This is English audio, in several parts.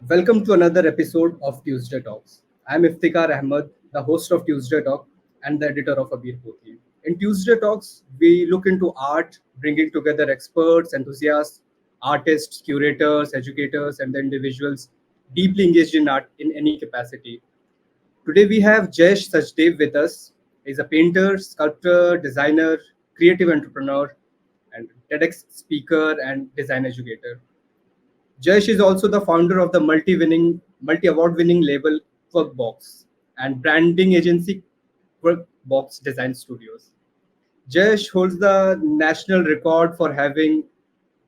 Welcome to another episode of Tuesday Talks. I'm Iftikhar Ahmed, the host of Tuesday Talk and the editor of Abir Pothi. In Tuesday Talks, we look into art, bringing together experts, enthusiasts, artists, curators, educators, and the individuals deeply engaged in art in any capacity. Today we have Jayesh Sachdev with us. He's a painter, sculptor, designer, creative entrepreneur, and TEDx speaker and design educator. Jayesh is also the founder of the multi-award-winning label Quirk Box and branding agency Quirk Box Design Studios. Jayesh holds the national record for having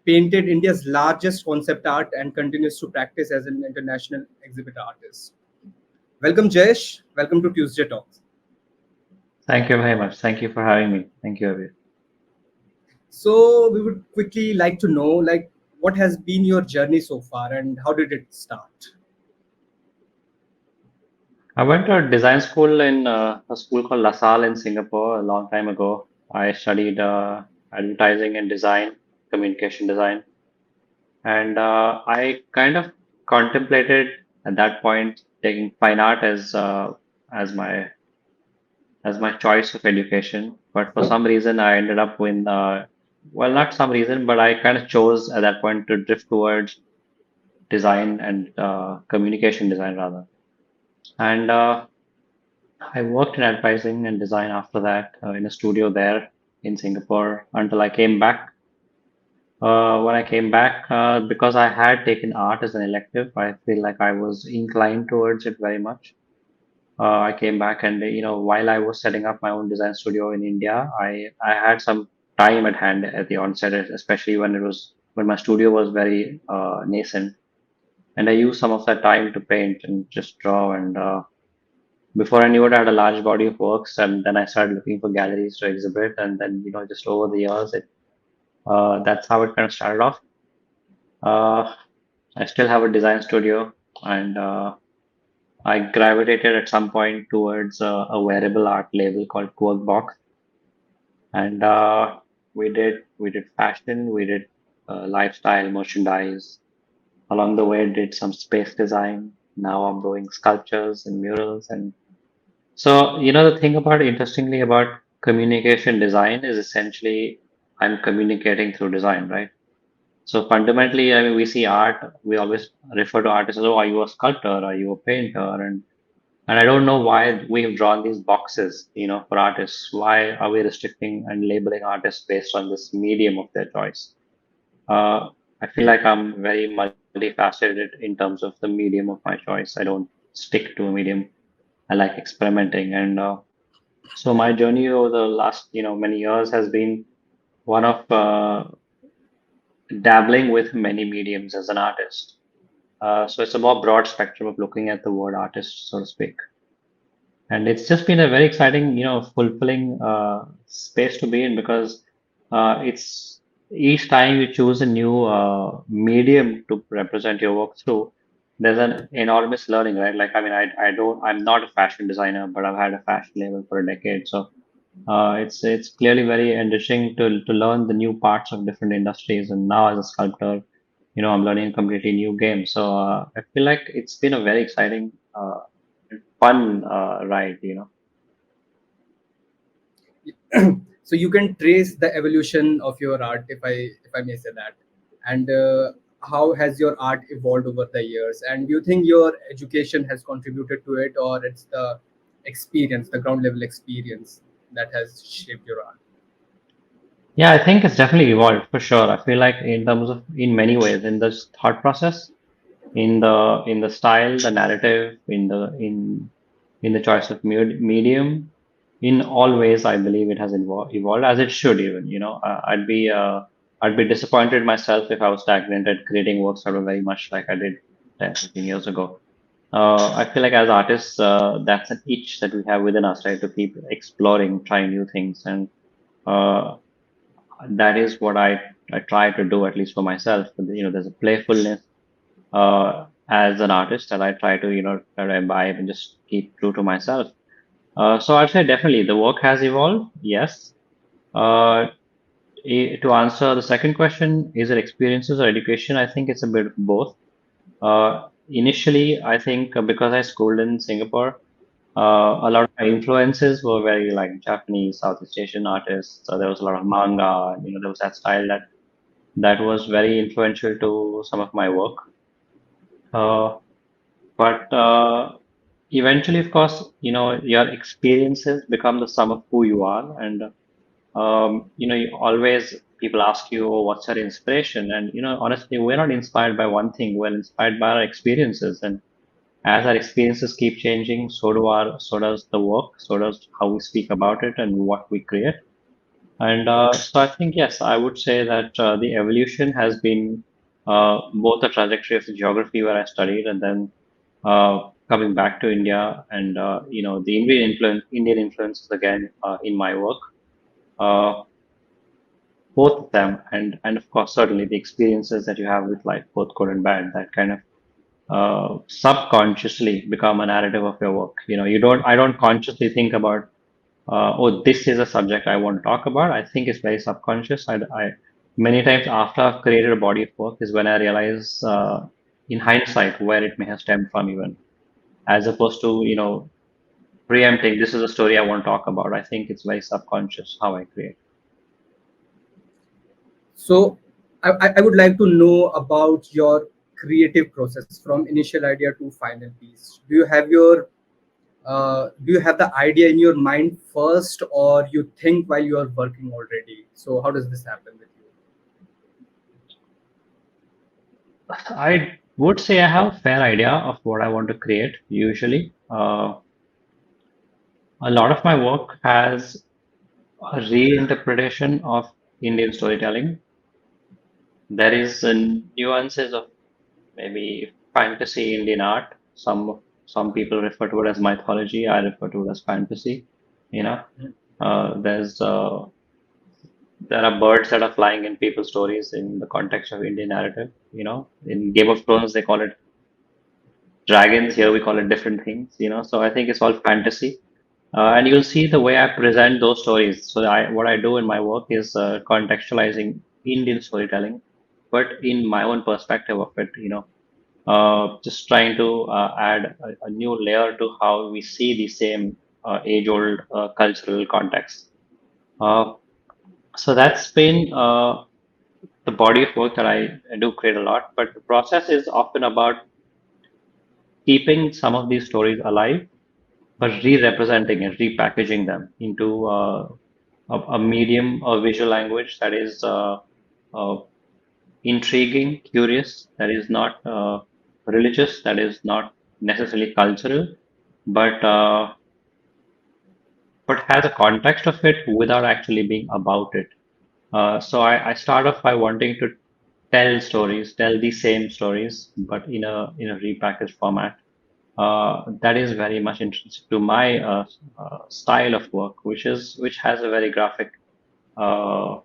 painted India's largest concept art and continues to practice as an international exhibit artist. Welcome, Jayesh. Welcome to Tuesday Talks. Thank you very much. Thank you for having me. Thank you, Abir. So we would quickly like to know, what has been your journey so far and how did it start? I went to a design school in a school called La Salle in Singapore a long time ago. I studied advertising and design, communication design, and I kind of contemplated at that point taking fine art as my as my choice of education. But for some reason, I ended up with well, not some reason, but I kind of chose at that point to drift towards design and communication design rather. And I worked in advertising and design after that in a studio there in Singapore until I came back. When I came back, because I had taken art as an elective, I feel like I was inclined towards it very much. I came back and while I was setting up my own design studio in India, I had some time at hand at the onset, especially when my studio was very nascent, and I used some of that time to paint and just draw and before I knew it, I had a large body of works, and then I started looking for galleries to exhibit, and then just over the years, that's how it kind of started off. Uh, I still have a design studio, and I gravitated at some point towards a wearable art label called Quirk Box, and we did fashion, we did lifestyle merchandise. Along the way, did some space design. Now I'm doing sculptures and murals and so, the thing about interestingly about communication design is essentially I'm communicating through design, right? So fundamentally, I mean, we see art, we always refer to artists as, oh, are you a sculptor? Are you a painter? And I don't know why we have drawn these boxes, for artists. Why are we restricting and labeling artists based on this medium of their choice? Uh, I feel like I'm very multifaceted in terms of the medium of my choice. I don't stick to a medium. I like experimenting and so my journey over the last, many years has been one of dabbling with many mediums as an artist. So it's a more broad spectrum of looking at the word artist, so to speak. And it's just been a very exciting, fulfilling space to be in because it's each time you choose a new medium to represent your work through, there's an enormous learning, right? Like, I mean, I'm not a fashion designer, but I've had a fashion label for a decade. So it's clearly very interesting to learn the new parts of different industries. And now as a sculptor, I'm learning a completely new game. So I feel like it's been a very exciting, fun ride. So you can trace the evolution of your art, if I may say that, and how has your art evolved over the years, and do you think your education has contributed to it, or it's the experience, the ground level experience, that has shaped your art? Yeah, I think it's definitely evolved for sure. I feel like in terms of in many ways in this thought process, in the style, the narrative, in the choice of medium, in all ways, I believe it has evolved as it should even. I'd be disappointed myself if I was stagnant at creating works that were very much like I did 10, 15 years ago. I feel like as artists, that's an itch that we have within us, right? To keep exploring, trying new things, and uh, that is what I try to do at least for myself. There's a playfulness as an artist that I try to try to imbibe and just keep true to myself. So I'd say definitely the work has evolved. Yes. Uh, to answer the second question, is it experiences or education? I think it's a bit of both. initially, I think because I schooled in Singapore, a lot of my influences were very like Japanese, Southeast Asian artists. So there was a lot of manga, and there was that style that was very influential to some of my work. Uh, but eventually, of course, your experiences become the sum of who you are, and you always people ask you, oh, what's your inspiration? And honestly, we're not inspired by one thing. We're inspired by our experiences, and as our experiences keep changing, so does the work, so does how we speak about it and what we create. And so I think, yes, I would say that the evolution has been both the trajectory of the geography where I studied, and then coming back to India, and the Indian influences again in my work. Uh, Both of them, and of course, certainly the experiences that you have with life, both good and bad, that kind of subconsciously become a narrative of your work. I don't consciously think about, oh, this is a subject I want to talk about. I think it's very subconscious. Many times after I've created a body of work is when I realize, in hindsight, where it may have stemmed from, even as opposed to, preempting, this is a story I want to talk about. I think it's very subconscious how I create. So I would like to know about your creative process from initial idea to final piece. Do you have the idea in your mind first, or you think while you are working already? So how does this happen with you? I would say I have a fair idea of what I want to create usually. A lot of my work has a reinterpretation of Indian storytelling. There is nuances of maybe fantasy Indian art. Some people refer to it as mythology. I refer to it as fantasy. You know, there's there are birds that are flying in people's stories in the context of Indian narrative. In Game of Thrones they call it dragons. Here we call it different things. So I think it's all fantasy. And you'll see the way I present those stories. So what I do in my work is contextualizing Indian storytelling, but in my own perspective of it. Just trying to add a new layer to how we see the same age-old cultural context. Uh, so that's been the body of work that I do create a lot. But the process is often about keeping some of these stories alive, but re-representing and repackaging them into a medium or visual language that is uh, intriguing, curious, that is not religious, that is not necessarily cultural, but uh, but has a context of it without actually being about it. So I start off by wanting to tell stories, tell the same stories, but in a repackaged format. That is very much intrinsic to my style of work, which has a very graphic uh,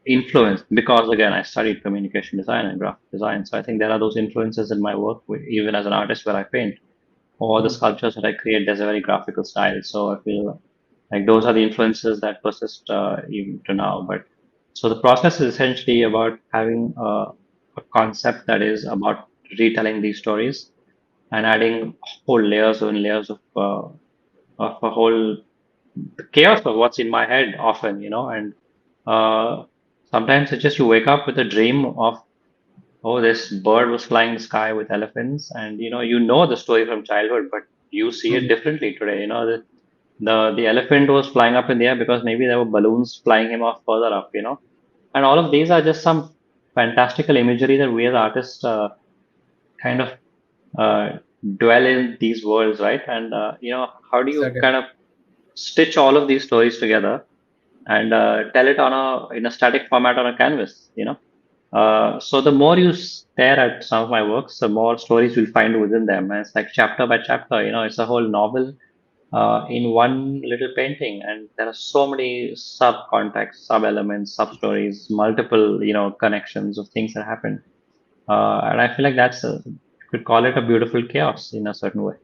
influence, because again I studied communication design and graphic design, so I think there are those influences in my work, even as an artist where I paint or the Mhm. sculptures that I create. There's a very graphical style, so I feel like those are the influences that persist even to now. But so the process is essentially about having a concept that is about retelling these stories and adding whole layers and layers of a whole chaos of what's in my head often, and uh, sometimes it's just you wake up with a dream of, oh, this bird was flying in the sky with elephants, and you know the story from childhood, but you see it Mhm. differently today. The elephant was flying up in the air because maybe there were balloons flying him off further up, and all of these are just some fantastical imagery that we as artists kind of uh, dwell in these worlds, right? And how do you kind Certainly. of stitch all of these stories together and tell it on a in a static format on a canvas? So the more you stare at some of my works, the more stories you'll find within them. And it's like chapter by chapter, it's a whole novel in one little painting, and there are so many sub contexts, sub elements, sub stories, multiple connections of things that happen. And I feel like you could call it a beautiful chaos in a certain way.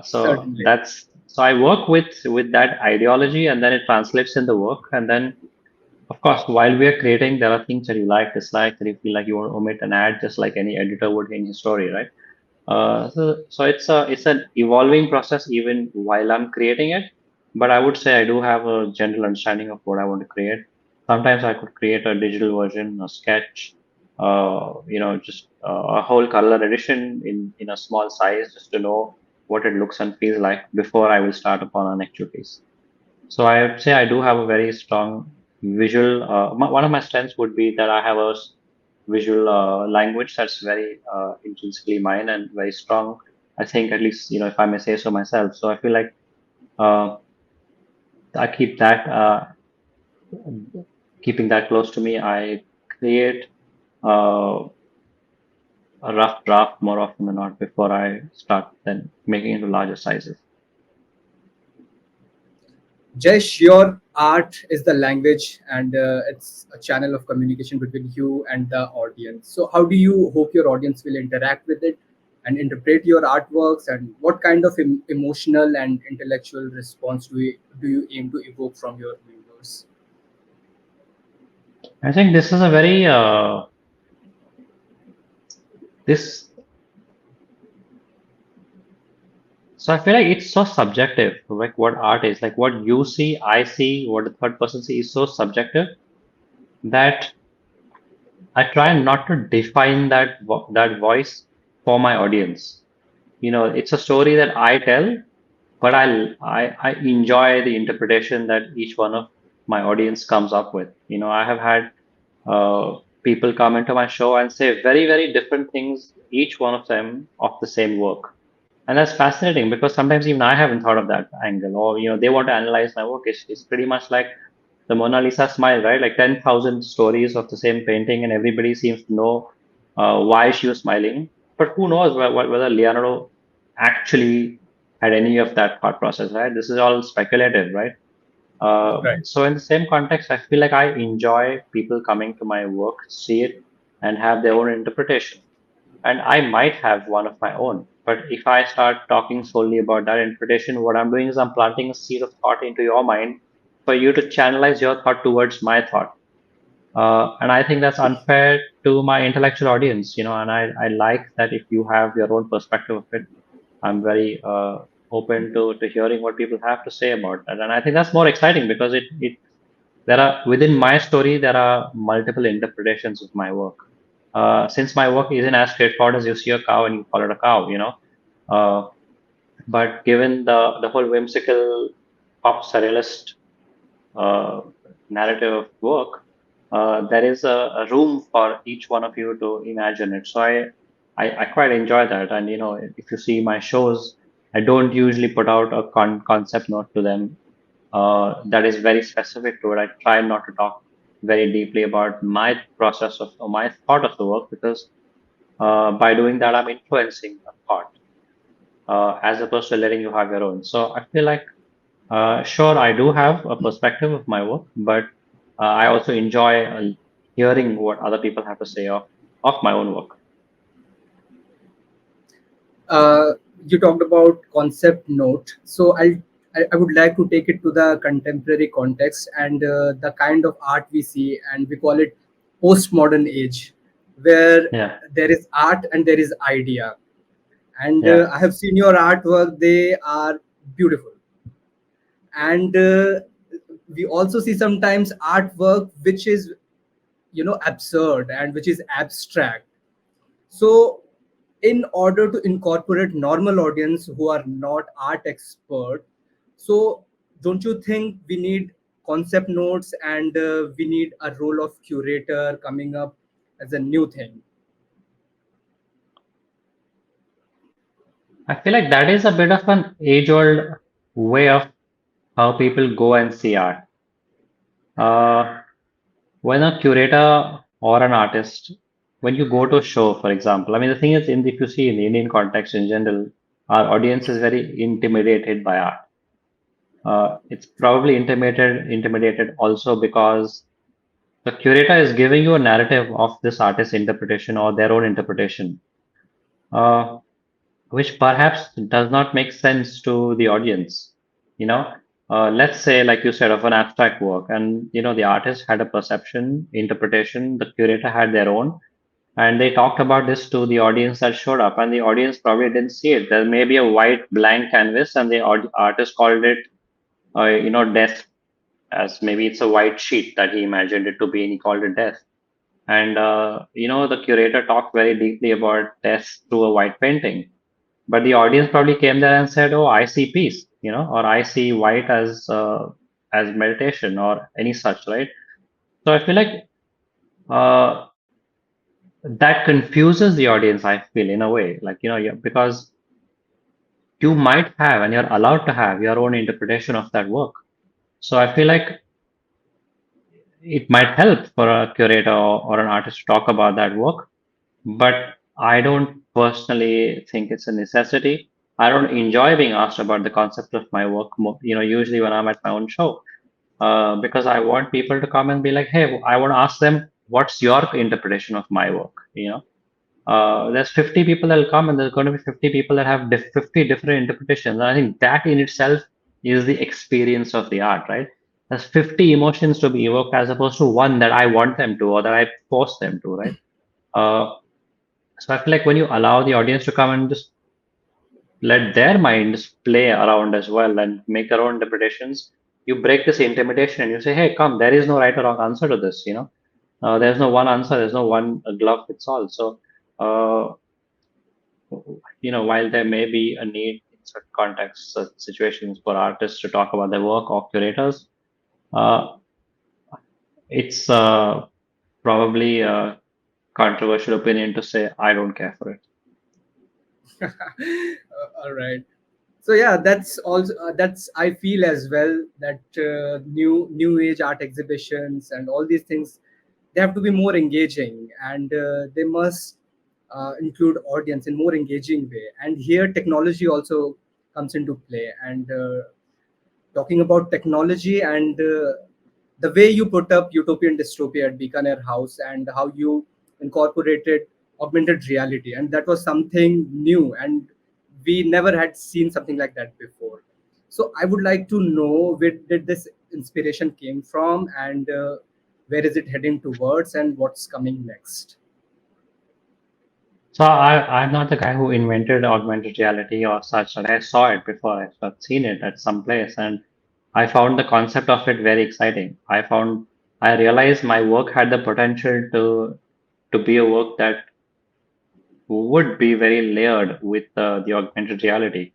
Certainly. So I work with that ideology, and then it translates in the work, and then Of course, while we are creating, there are things that you like, dislike, that you feel like you want to omit and add, just like any editor would in his story, right? So it's an evolving process even while I'm creating it. But I would say I do have a general understanding of what I want to create. Sometimes I could create a digital version, a sketch, just a whole color edition in a small size, just to know what it looks and feels like before I will start upon an actual piece. So I would say I do have a very strong visual. One of my strengths would be that I have a visual language that's very intrinsically mine and very strong. I think, at least, if I may say so myself. So I feel like uh, I keep that keeping that close to me. I create uh, a rough draft more often than not before I start then making into larger sizes. Jesh, your art is the language, and it's a channel of communication between you and the audience. So, how do you hope your audience will interact with it and interpret your artworks? And what kind of emotional and intellectual response do you aim to evoke from your viewers? I think this is a very this So I feel like it's so subjective, like what art is, like what you see, I see, what the third person sees is so subjective that I try not to define that voice for my audience. It's a story that I tell, but I enjoy the interpretation that each one of my audience comes up with. I have had people come into my show and say very, very different things, each one of them of the same work. And that's fascinating because sometimes even I haven't thought of that angle. Or, they want to analyze my work. It's pretty much like the Mona Lisa smile, right? Like 10,000 stories of the same painting, and everybody seems to know why she was smiling. But who knows whether Leonardo actually had any of that thought process, right? This is all speculative, right? Right. So in the same context, I feel like I enjoy people coming to my work, see it, and have their own interpretation. And I might have one of my own. But if I start talking solely about that interpretation, what I'm doing is I'm planting a seed of thought into your mind for you to channelize your thought towards my thought. And I think that's unfair to my intellectual audience, and I like that if you have your own perspective of it, I'm very open to hearing what people have to say about that. And I think that's more exciting because there are, within my story, there are multiple interpretations of my work. Since my work isn't as straightforward as you see a cow and you call it a cow, uh, but given the whole whimsical pop surrealist uh, narrative of work, there is a room for each one of you to imagine it. So I quite enjoy that. And if you see my shows, I don't usually put out a concept note to them that is very specific to it. I try not to talk very deeply about my process of or my thought of the work because by doing that, I'm influencing a thought as opposed to letting you have your own. So I feel like, sure, I do have a perspective of my work, but I also enjoy hearing what other people have to say of my own work. uh, you talked about concept note, so I would like to take it to the contemporary context and the kind of art we see, and we call it postmodern age, where Yeah, there is art and there is idea. And yeah. I have seen your artwork; they are beautiful. And we also see sometimes artwork which is, absurd and which is abstract. So, in order to incorporate normal audience who are not art expert, so don't you think we need concept notes, and we need a role of curator coming up as a new thing? I feel like that is a bit of an age-old way of how people go and see art. Uh, when a curator or an artist, when you go to a show, for example, I mean, the thing is, if you see in the Indian context in general, our audience is very intimidated by art. It's probably intimidated also because the curator is giving you a narrative of this artist's interpretation or their own interpretation, uh, which perhaps does not make sense to the audience. You know, let's say, like you said, of an abstract work, and the artist had a perception, interpretation, the curator had their own, and they talked about this to the audience that showed up, and the audience probably didn't see it. There may be a white blank canvas, and the artist called it, death, as maybe it's a white sheet that he imagined it to be, and he called it death. And the curator talked very deeply about death through a white painting, but the audience probably came there and said, "Oh, I see peace," or "I see white as meditation," or any such, right? So I feel like uh, that confuses the audience. I feel in a way, like because you might have and you're allowed to have your own interpretation of that work. So I feel like it might help for a curator or an artist to talk about that work, but I don't personally think it's a necessity. I don't enjoy being asked about the concept of my work, usually when I'm at my own show, because I want people to come and be like, hey, I want to ask them, what's your interpretation of my work? There's 50 people that'll come, and there's going to be 50 people that have 50 different interpretations. And I think that in itself is the experience of the art, right? There's 50 emotions to be evoked as opposed to one that I want them to or that I force them to, right? Uh, so I feel like when you allow the audience to come and just let their minds play around as well and make their own interpretations, you break this intimidation and you say, hey, come, there is no right or wrong answer to this, there's no one answer, there's no one glove fits all. So, uh, while there may be a need in certain contexts, situations for artists to talk about their work or curators, uh, it's probably a controversial opinion to say, I don't care for it. All right. So yeah, that's also that's I feel as well that new age art exhibitions and all these things, they have to be more engaging, and they must include audience in more engaging way. And here technology also comes into play. And talking about technology and the way you put up utopian dystopia at Bikaner House, and how you incorporated augmented reality, and that was something new, and we never had seen something like that before. So I would like to know where did this inspiration came from, and where is it heading towards, and what's coming next. So I'm not the guy who invented augmented reality or such, but I saw it before. I've seen it at some place, and I found the concept of it very exciting. I realized my work had the potential to be a work that would be very layered with the augmented reality.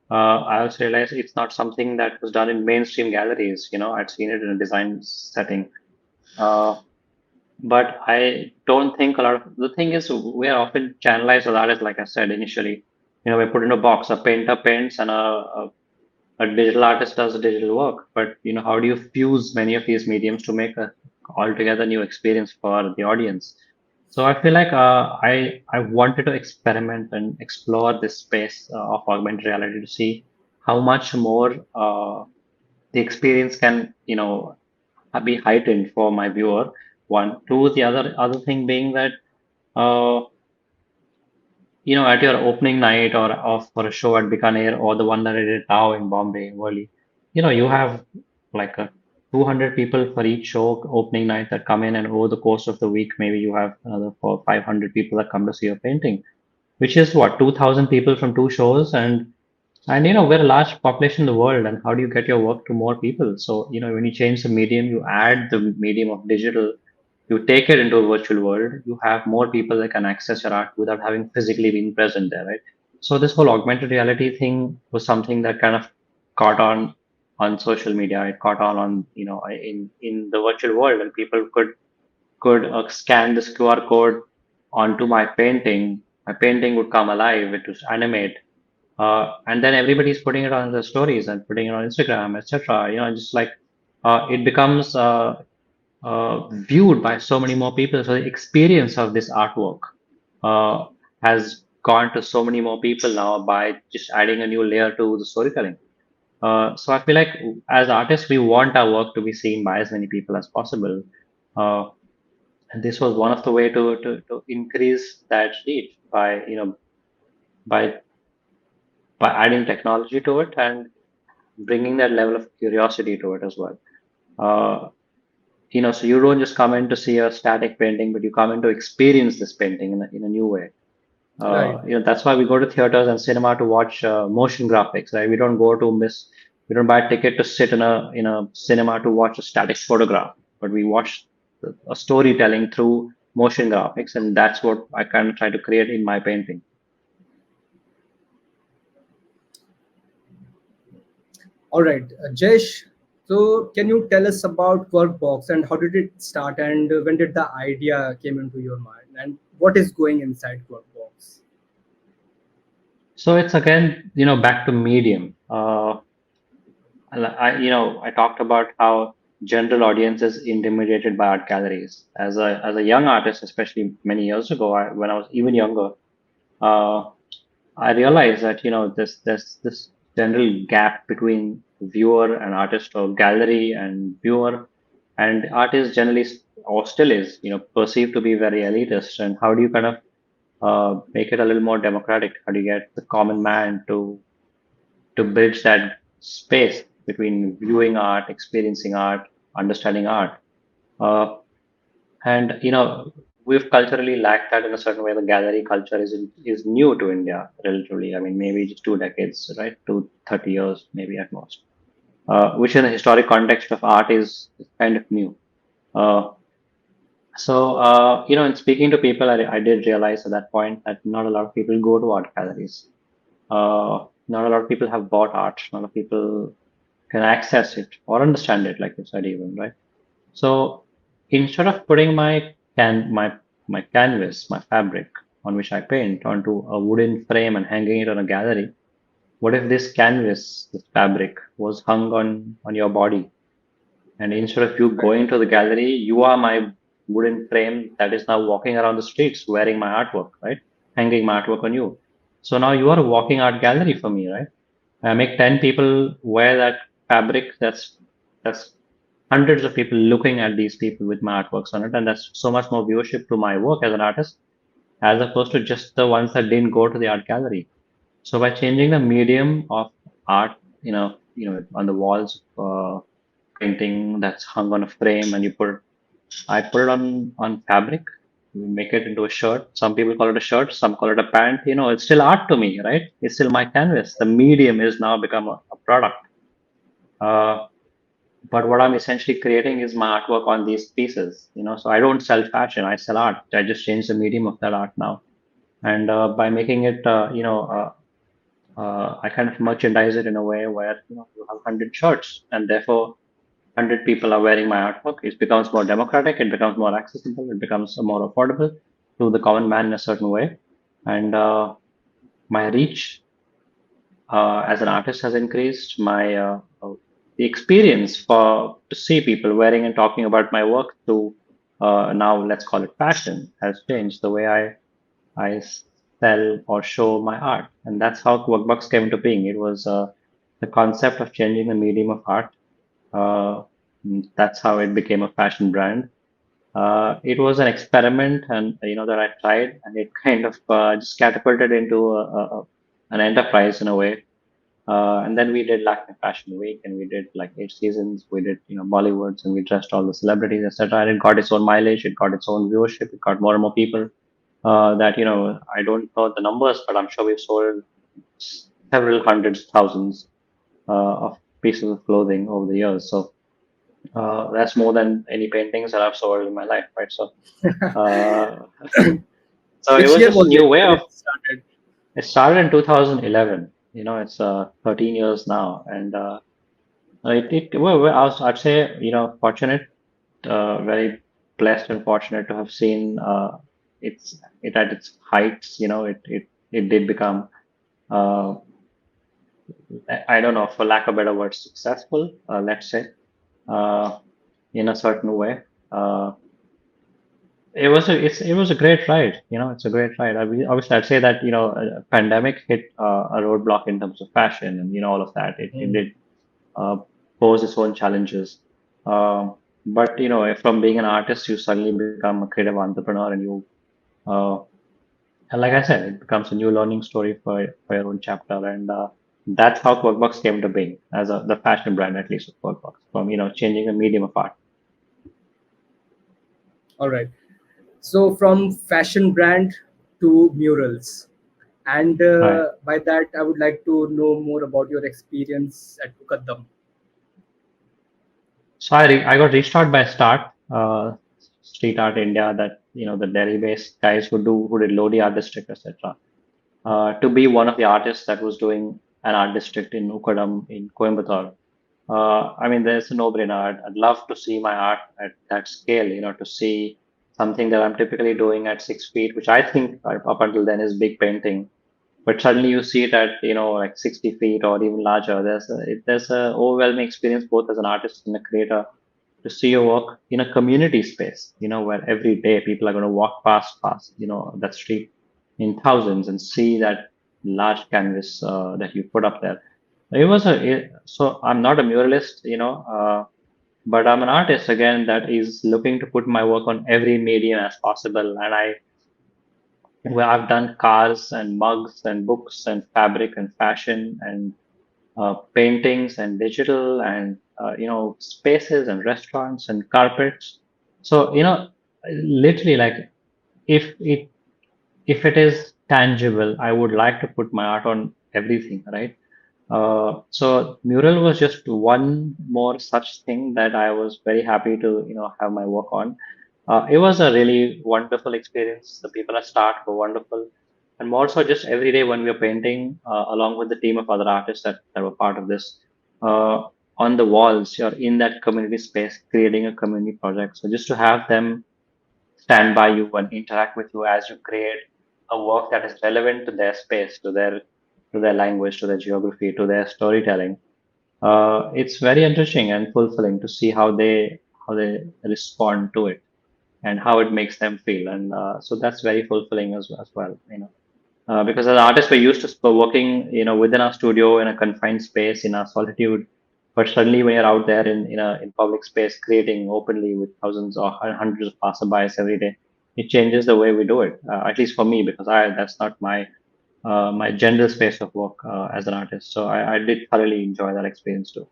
I also realized it's not something that was done in mainstream galleries. I'd seen it in a design setting. Uh, but I don't think a lot of the thing is we are often channelized as artists, like I said initially. We're put in a box, a painter paints and a digital artist does a digital work. But how do you fuse many of these mediums to make a altogether new experience for the audience? So I feel like I wanted to experiment and explore this space of augmented reality to see how much more the experience can be heightened for my viewer. One, two, the other thing being that uh, at your opening night or of for a show at Bikaner or the one that I did now in Bombay, Worli, you have like 200 people for each show opening night that come in, and over the course of the week, maybe you have another 500 people that come to see your painting, which is what 2,000 people from two shows, and we're a large population in the world, and how do you get your work to more people? So, when you change the medium, you add the medium of digital, you take it into a virtual world, you have more people that can access your art without having physically been present there, right? So this whole augmented reality thing was something that kind of caught on social media. It caught on in the virtual world, and people could scan this QR code onto my painting. My painting would come alive. It would animate, and then everybody's putting it on the stories and putting it on Instagram, etc. Just like it becomes viewed by so many more people. So the experience of this artwork uh, has gone to so many more people now by just adding a new layer to the storytelling. So I feel like as artists, we want our work to be seen by as many people as possible. Uh, and this was one of the way to increase that reach by by adding technology to it. And bringing that level of curiosity to it as well. Uh, so you don't just come in to see a static painting, but you come in to experience this painting in a new way. Right. That's why we go to theaters and cinema to watch motion graphics, right? We don't buy a ticket to sit in a cinema to watch a static photograph, but we watch a storytelling through motion graphics, and that's what I kind of try to create in my painting. All right, Jesh. So, can you tell us about Quirk Box and how did it start and when did the idea came into your mind and what is going inside Quirk Box? So it's again, back to medium. I talked about how general audience is intimidated by art galleries. As a young artist, especially many years ago, when I was even younger, uh, I realized that there's this general gap between viewer and artist, or gallery and viewer, and art is generally or still is perceived to be very elitist. And how do you kind of make it a little more democratic? How do you get the common man to bridge that space between viewing art, experiencing art, understanding art? Uh, and we've culturally lacked that in a certain way. The gallery culture is new to India relatively. I mean, maybe just 2 decades, right? 30 years, maybe at most. Which in the historic context of art is kind of new. Uh, in speaking to people, I did realize at that point that not a lot of people go to art galleries. Not a lot of people have bought art. Not a lot of people can access it or understand it, like you said, even, right? So instead of putting my canvas, my fabric on which I paint onto a wooden frame and hanging it on a gallery, what if this canvas, this fabric, was hung on your body? And instead of you Right. going to the gallery, you are my wooden frame that is now walking around the streets wearing my artwork, right? Hanging my artwork on you. So now you are a walking art gallery for me, right? I make 10 people wear that fabric. That's hundreds of people looking at these people with my artworks on it. And that's so much more viewership to my work as an artist, as opposed to just the ones that didn't go to the art gallery. So by changing the medium of art, on the walls, painting that's hung on a frame, and I put it on fabric. We make it into a shirt. Some people call it a shirt. Some call it a pant. It's still art to me, right? It's still my canvas. The medium is now become a product. Uh, but what I'm essentially creating is my artwork on these pieces. So I don't sell fashion. I sell art. I just change the medium of that art now. And by making it, I kind of merchandise it in a way where you have 100 shirts, and therefore 100 people are wearing my artwork. It becomes more democratic, it becomes more accessible, it becomes more affordable to the common man in a certain way. And my reach as an artist has increased. The experience for to see people wearing and talking about my work to now let's call it fashion has changed the way I sell or show my art, and that's how Workbox came into being. It was the concept of changing the medium of art. That's how it became a fashion brand. It was an experiment, and that I tried, and it kind of just catapulted into an enterprise in a way. And then we did Lakme Fashion Week, and we did like 8 seasons. We did Bollywoods, and we dressed all the celebrities, etc. And it got its own mileage, it got its own viewership, it got more and more people. That I don't know the numbers, but I'm sure we've sold several hundreds, thousands of pieces of clothing over the years. So that's more than any paintings that I've sold in my life, right? Uh, so it Which was year just a was it new way when of. it started? It started in 2011. It's 13 years now, and I'd say fortunate, very blessed and fortunate to have seen it at its heights. It did become. Uh, I don't know, for lack of better words, successful. Let's say, uh, in a certain way. Uh, it was a great ride. It's a great ride. Obviously, I'd say that a pandemic hit a roadblock in terms of fashion and all of that. It Mm. did uh, pose its own challenges. But from being an artist, you suddenly become a creative entrepreneur, uh, and like I said, it becomes a new learning story for your own chapter. And That's how Quirk Box came to being as the fashion brand, at least of Quirk Box, from changing the medium of art. All right. So from fashion brand to murals, and Right. by that I would like to know more about your experience at Mukaddam. So I got reached out by Start, Street Art India, that the Delhi-based guys who did Lodi Art District, etc. To be one of the artists that was doing an art district in Ukadam in Coimbatore. I mean, there's a no-brainer. I'd love to see my art at that scale, to see something that I'm typically doing at 6 feet, which I think up until then is big painting. But suddenly you see it at, like 60 feet or even larger. There's a overwhelming experience both as an artist and a creator to see your work in a community space, where every day people are going to walk past, that street in thousands and see that large canvas that you put up there. So I'm not a muralist, but I'm an artist again that is looking to put my work on every medium as possible. And I've done cars and mugs and books and fabric and fashion and paintings and digital and spaces and restaurants and carpets. So literally, like, if it is tangible, I would like to put my art on everything, right? So mural was just one more such thing that I was very happy to have my work on. It was a really wonderful experience. The people at Start were wonderful, and more so just every day when we were painting, along with the team of other artists that were part of this, uh, on the walls, you're in that community space, creating a community project. So just to have them stand by you and interact with you as you create a work that is relevant to their space, to their language, to their geography, to their storytelling. It's very interesting and fulfilling to see how they respond to it and how it makes them feel, and so that's very fulfilling as well. Because as artists, we're used to working, within our studio in a confined space in our solitude. But suddenly, when you're out there in public space, creating openly with thousands or hundreds of passerbys every day, it changes the way we do it. At least for me, because that's not my general space of work as an artist. So I did thoroughly enjoy that experience too.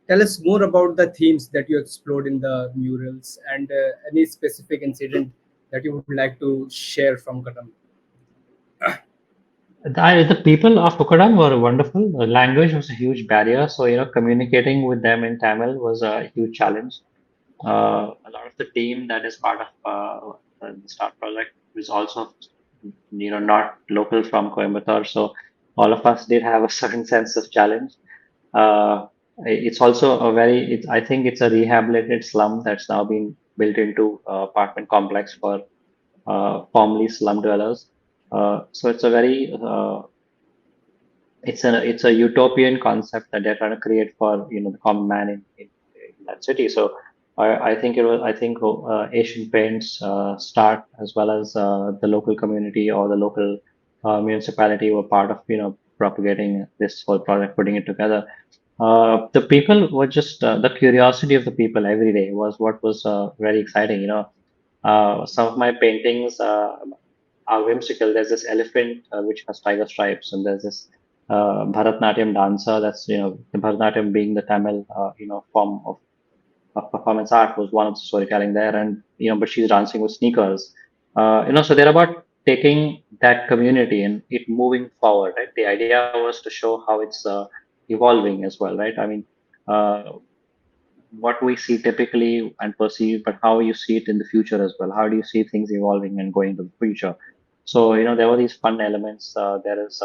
Tell us more about the themes that you explored in the murals and any specific incident that you would like to share from Katam. The people of Ukadam were wonderful. The language was a huge barrier, so communicating with them in Tamil was a huge challenge. A lot of the team that is part of the Start project is also, not local from Coimbatore, so all of us did have a certain sense of challenge. Uh, it's also I think it's a rehabilitated slum that's now been built into apartment complex for formerly slum dwellers. So it's a utopian concept that they're trying to create for the common man in that city. So I think Asian Paints Start, as well as the local community or the local municipality, were part of propagating this whole project, putting it together. The people were just the curiosity of the people every day was what was very exciting. Some of my paintings are whimsical. There's this elephant which has tiger stripes, and there's this Bharatnatyam dancer. That's the Bharatnatyam being the Tamil form of performance art was one of the storytelling there, and but she's dancing with sneakers. So they're about taking that community and it moving forward. Right, the idea was to show how it's evolving as well. Right, I mean. Uh, what we see typically and perceive, but how you see it in the future as well. How do you see things evolving and going to the future? So there were these fun elements. There is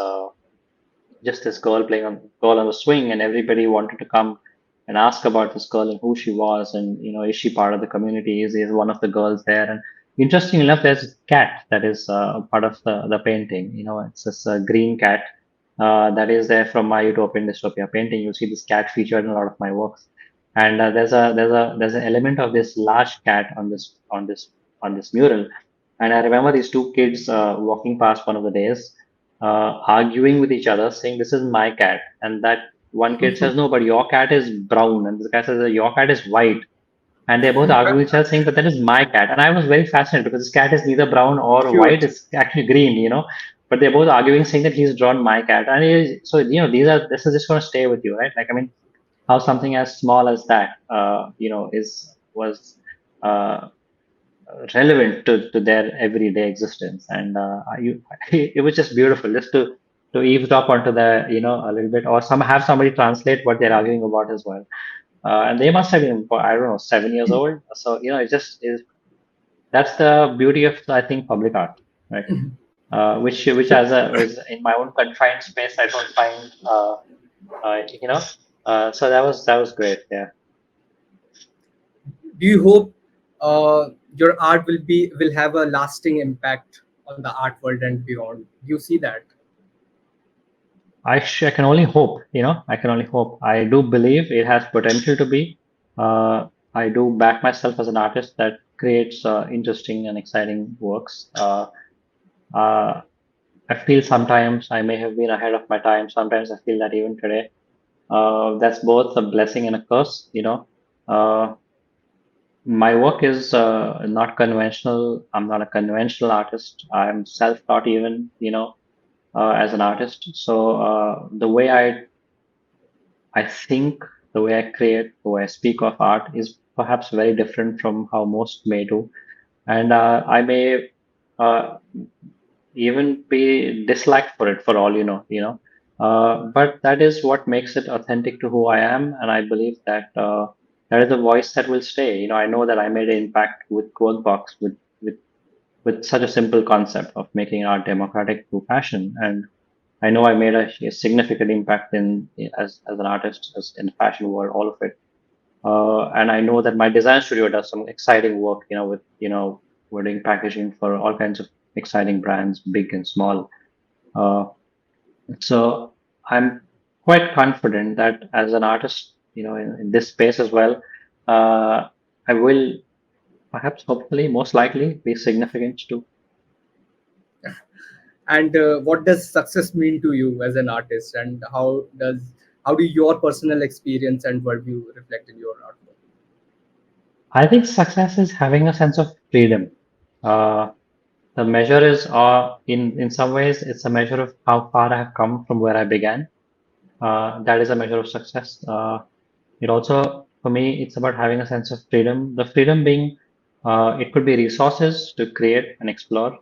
just this girl on the swing, and everybody wanted to come and ask about this girl and who she was, and is she part of the community? Is one of the girls there? And interesting enough, there's a cat that is part of the painting. It's this green cat that is there from my utopian dystopia painting. You see this cat featured in a lot of my works, and there's an element of this large cat on this mural. And I remember these two kids walking past one of the days, arguing with each other, saying, "This is my cat." And that one kid says, "No, but your cat is brown." And this guy says, "Your cat is white." And they both argue with each other, saying that that is my cat. And I was very fascinated because this cat is neither brown or white; Cute. it's actually green. but they're both arguing, saying that he's drawn my cat, and so this is just going to stay with you, right? Like, I mean, how something as small as that, is was uh, relevant to their everyday existence, and it was just beautiful just to eavesdrop onto the, a little bit, or have somebody translate what they're arguing about as well. And they must have been, I don't know, 7 years old. So it just is. That's the beauty of, I think, public art, right? Which So, as a is in my own confined space, I don't find. Uh, you know. So that was great. Yeah. do you hope your art will have a lasting impact on the art world and beyond? Do you see that? I can only hope, I can only hope. I do believe it has potential to be. I do back myself as an artist that creates interesting and exciting works. Uh, I feel sometimes I may have been ahead of my time. Sometimes I feel that even today. That's both a blessing and a curse, My work is not conventional. I'm not a conventional artist. I'm self-taught even, as an artist. So the way I think, the way I create, the way I speak of art is perhaps very different from how most may do. And I may uh, even be disliked for it for all you know. But that is what makes it authentic to who I am. And I believe that that is a voice that will stay. I know that I made an impact with Quirk Box, with such a simple concept of making art democratic through fashion. And I know I made a significant impact as an artist, in the fashion world, all of it. And I know that my design studio does some exciting work, with we're doing packaging for all kinds of exciting brands, big and small. Uh, so I'm quite confident that as an artist, in this space as well, I will perhaps, hopefully, most likely be significant too. And what does success mean to you as an artist, and how do your personal experience and worldview reflect in your artwork? I think success is having a sense of freedom. Uh, the measure is, in some ways, it's a measure of how far I have come from where I began. That is a measure of success. It also, for me, it's about having a sense of freedom. The freedom being, it could be resources to create and explore.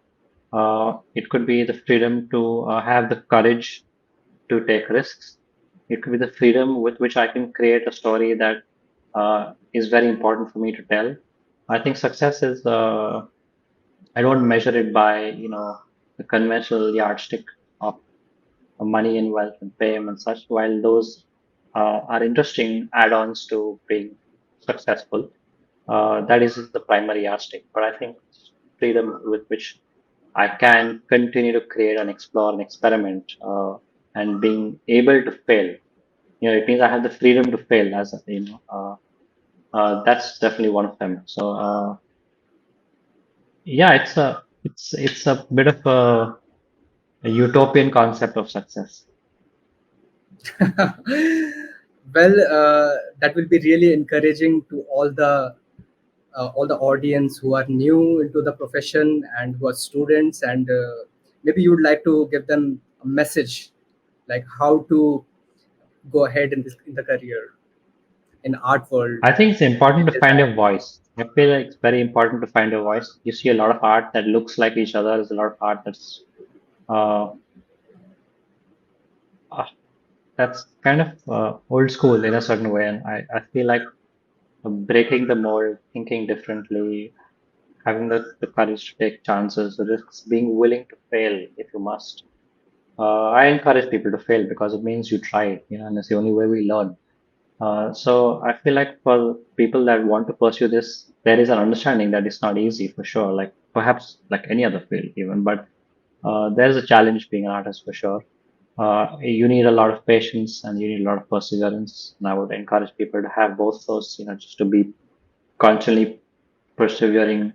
It could be the freedom to have the courage to take risks. It could be the freedom with which I can create a story that is very important for me to tell. I think success is, I don't measure it by, the conventional yardstick of money and wealth and fame and such, while those are interesting add-ons to being successful. That is the primary yardstick. But I think freedom with which I can continue to create and explore and experiment, and being able to fail. It means I have the freedom to fail, that's definitely one of them. So yeah, it's a bit of a utopian concept of success. Well, that will be really encouraging to all the audience who are new into the profession and who are students, and maybe you would like to give them a message, like how to go ahead in the career in art world, I think it's important in to find design. your voice. I feel like it's very important to find your voice. You see a lot of art that looks like each other. There's a lot of art uh, uh, that's kind of old school in a certain way, and I feel like breaking the mold, thinking differently, having the courage to take chances, risks, being willing to fail if you must. I encourage people to fail because it means you tried, and it's the only way we learn. So I feel like for people that want to pursue this, there is an understanding that it's not easy for sure, like perhaps like any other field even, but there's a challenge being an artist for sure. You need a lot of patience and you need a lot of perseverance. And I would encourage people to have both those, just to be constantly persevering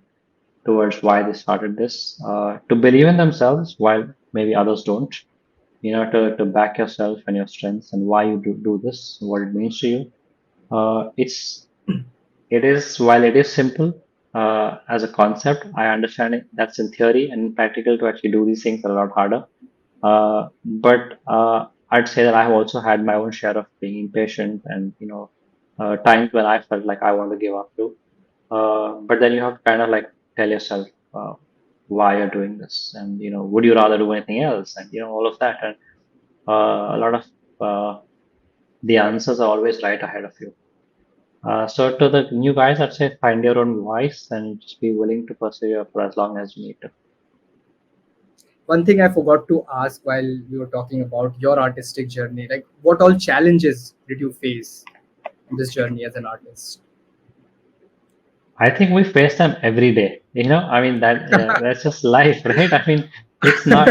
towards why they started this, to believe in themselves while maybe others don't, to back yourself and your strengths and why you do this, what it means to you. While it is simple as a concept, I understand it. That's in theory, and in practical, to actually do these things are a lot harder. But I'd say that I have also had my own share of being impatient and, times when I felt like I want to give up too. But then you have to kind of like tell yourself why you're doing this, and would you rather do anything else, and all of that, and a lot of uh, the answers are always right ahead of you. So to the new guys, I'd say find your own voice and just be willing to persevere for as long as you need to. One thing I forgot to ask while we were talking about your artistic journey, like what all challenges did you face in this journey as an artist? I think we face them every day. I mean that's just life, right? I mean, it's not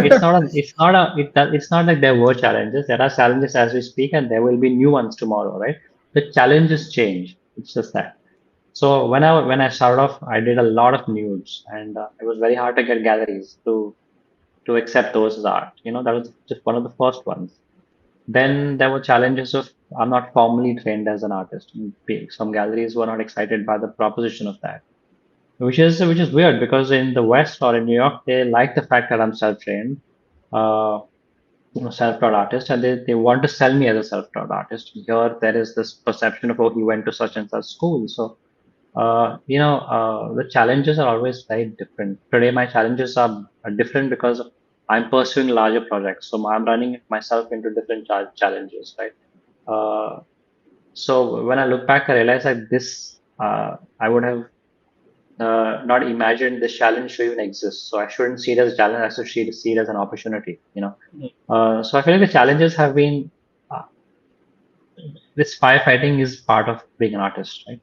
like there were challenges. There are challenges as we speak, and there will be new ones tomorrow, right? The challenges change. It's just that. So when I started off, I did a lot of nudes, and it was very hard to get galleries to accept those as art. That was just one of the first ones. Then there were challenges of I'm not formally trained as an artist. Some galleries were not excited by the proposition of that, which is weird because in the West or in New York, they like the fact that I'm self-trained, uh, self-taught artist, and they want to sell me as a self-taught artist. Here, there is this perception of, oh, he went to such and such school. So, the challenges are always very different. Today, my challenges are different because I'm pursuing larger projects. So I'm running myself into different challenges, right? Uh, so when I look back, I realize that I would have not imagined this challenge to even exist. So I shouldn't see it as a challenge. I should see it as an opportunity. So I feel like the challenges have been uh, this firefighting is part of being an artist, right?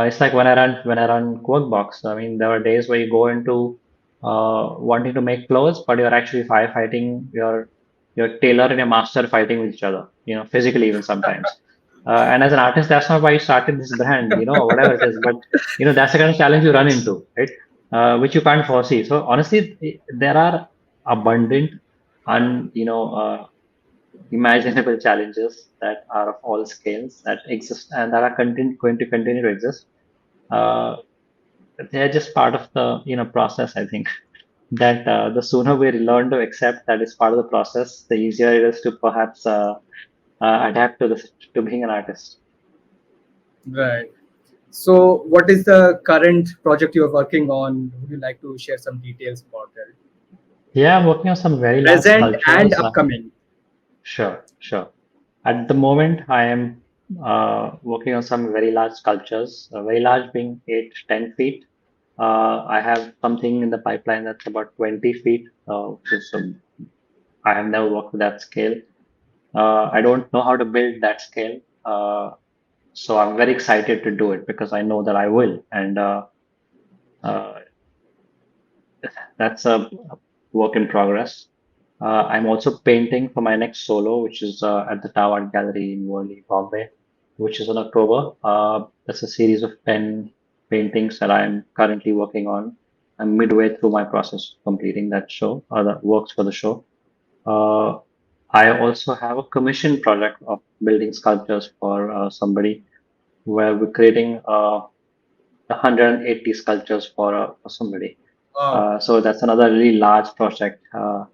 It's like when I run Quirk Box. I mean, there are days where you go into wanting to make clothes, but you're actually firefighting your tailor and your master fighting with each other. Physically even sometimes. And as an artist, that's not why you started this brand, or whatever it is. But that's the kind of challenge you run into, right? Which you can't foresee. So honestly, there are abundant, imaginable challenges that are of all scales that exist and that are going to continue to exist. Uh, they're just part of the process. I think that the sooner we learn to accept that it's part of the process, the easier it is to perhaps adapt to this to being an artist. Right. So, what is the current project you're working on? Would you like to share some details about it? Yeah, I'm working on some very large Present and sculptures. upcoming. Sure, sure. At the moment, I am working on some very large sculptures, very large being 8 to 10 feet. I have something in the pipeline that's about 20 feet, which is I have never worked with that scale. I don't know how to build that scale, so I'm very excited to do it because I know that I will, and uh, that's a work in progress. I'm also painting for my next solo, which is at the Tau Art Gallery in Worli, Bombay, which is in October. That's a series of 10 paintings that I'm currently working on. I'm midway through my process of completing that show, or the works for the show. Uh, I also have a commission project of building sculptures for somebody where we're creating 180 sculptures for somebody. Wow. So that's another really large project, so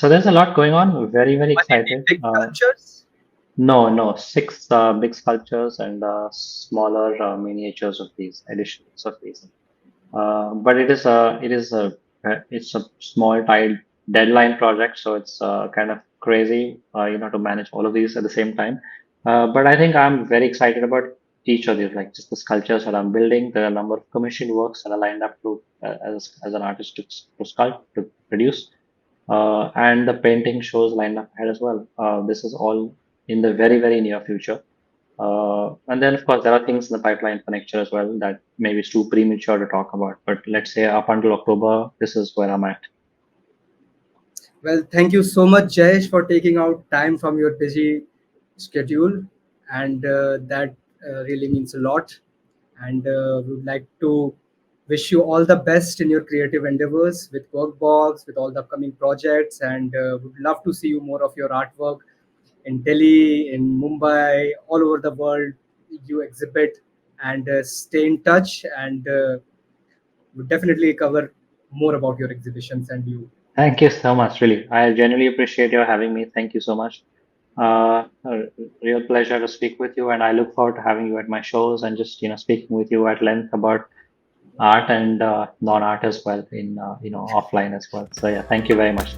there's a lot going on. We're very, very 180 excited. big cultures? No, no, six big sculptures and smaller miniatures of these, editions of these. But it's a small tight deadline project, so it's kind of crazy, to manage all of these at the same time. But I think I'm very excited about each of these, like just the sculptures that I'm building, the number of commissioned works that are lined up to as an artist to sculpt to produce, and the painting shows lined up ahead as well. This is all in the very, very near future. And then, of course, there are things in the pipeline for next year as well that maybe it's too premature to talk about. But let's say up until October, this is where I'm at. Well, thank you so much, Jayesh, for taking out time from your busy schedule, and that really means a lot. And we would like to wish you all the best in your creative endeavors with Workbox, with all the upcoming projects, and would love to see you more of your artwork in Delhi, in Mumbai, all over the world. You exhibit and stay in touch, and we'll definitely cover more about your exhibitions and you. Thank you so much, really. I genuinely appreciate your having me. Thank you so much. A real pleasure to speak with you, and I look forward to having you at my shows and just speaking with you at length about art and non-art as well in offline as well. So yeah, thank you very much.